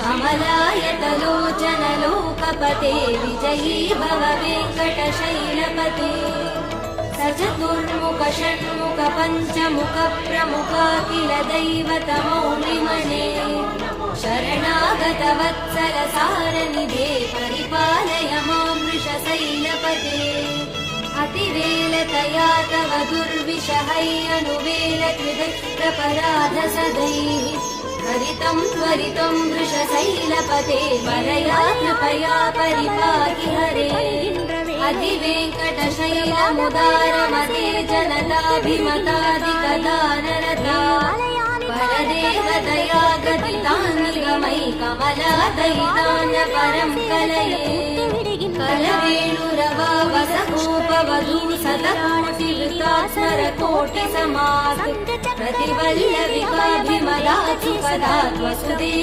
कमलायतलोचनलोकपते विजयी भव वेङ्कटशैलपते सचतुर्मुख षण्मुख पञ्चमुख प्रमुखाखिल दैवतमौलिमने शरणागत वत्सल सारनिधे परिपालय मां वृषशैलपते अतिवेलतया तव दुर्विषहैरनुवेलकृतप्रपराध सदैः हरितं त्वरितं वृषशैलपते वरया कृपया परिपाहि हरे अधिवेङ्कटशैलमुदारमते जनताभिमतादिकदानरता परदेवतया गदितानि गमै कमलादयितान परं कलये कलवेणुरवा वसगोपवधू शतकोटिवृतात्मरकोटिसमात् प्रतिवल्लविकाभिमदा सुपदा वसुदेव